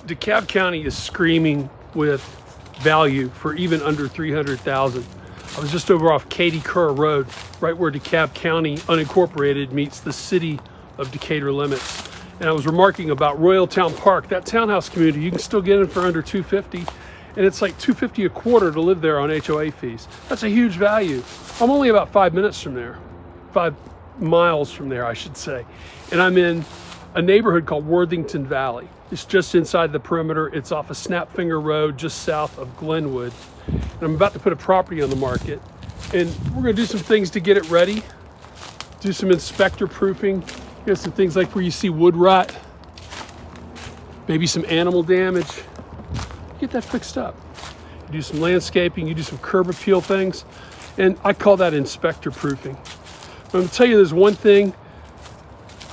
DeKalb County is screaming with value for even under $300,000. I was just over off Katie Kerr Road, right where DeKalb County unincorporated meets the city of Decatur limits. And I was remarking about Royal Town Park, that townhouse community. You can still get in for under $250, and it's like $250 a quarter to live there on HOA fees. That's a huge value. I'm only about 5 minutes from there, 5 miles from there, I should say. And I'm in a neighborhood called Worthington Valley. It's just inside the perimeter. It's off of Snapfinger Road, just south of Glenwood. And I'm about to put a property on the market. And we're gonna do some things to get it ready, do some inspector proofing, some things like where you see wood rot, maybe some animal damage. Get that fixed up. You do some landscaping, you do some curb appeal things, and I call that inspector proofing. But I'm gonna tell you there's one thing,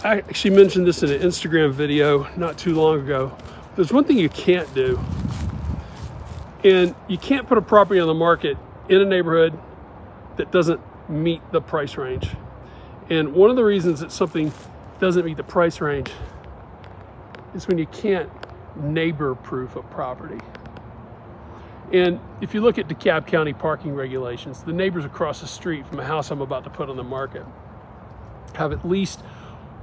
I actually mentioned this in an Instagram video not too long ago. There's one thing you can't do, and you can't put a property on the market in a neighborhood that doesn't meet the price range. And one of the reasons that something doesn't meet the price range is when you can't neighbor proof a property. And if you look at DeKalb County parking regulations, the neighbors across the street from a house I'm about to put on the market have at least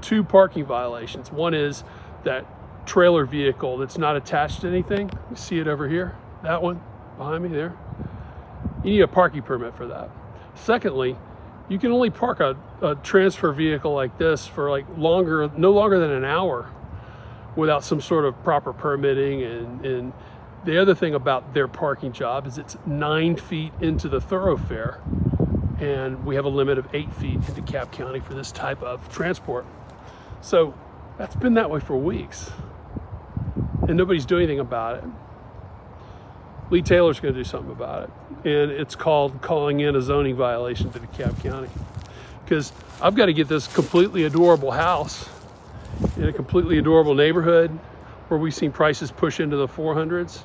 2 parking violations. One is that trailer vehicle that's not attached to anything. You see it over here, that one behind me there. You need a parking permit for that. Secondly, you can only park a transfer vehicle like this for like no longer than an hour without some sort of proper permitting. And the other thing about their parking job is it's 9 feet into the thoroughfare, and we have a limit of 8 feet in DeKalb County for this type of transport. So that's been that way for weeks, and nobody's doing anything about it. Lee Taylor's going to do something about it, and it's called calling in a zoning violation to DeKalb County, because I've got to get this completely adorable house in a completely adorable neighborhood where we've seen prices push into the 400s,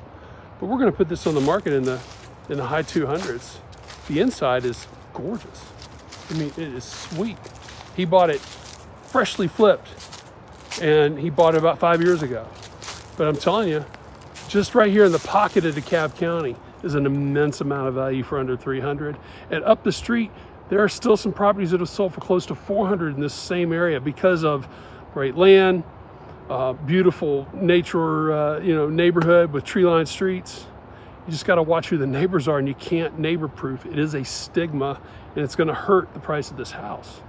but we're going to put this on the market in the high 200s. The inside is gorgeous. I mean, it is sweet. He bought it freshly flipped, and he bought it about 5 years ago. But I'm telling you, just right here in the pocket of DeKalb County is an immense amount of value for under 300. And up the street, there are still some properties that have sold for close to 400 in this same area because of great land, beautiful nature, neighborhood with tree-lined streets. You just got to watch who the neighbors are, and you can't neighbor proof. It is a stigma, and it's going to hurt the price of this house.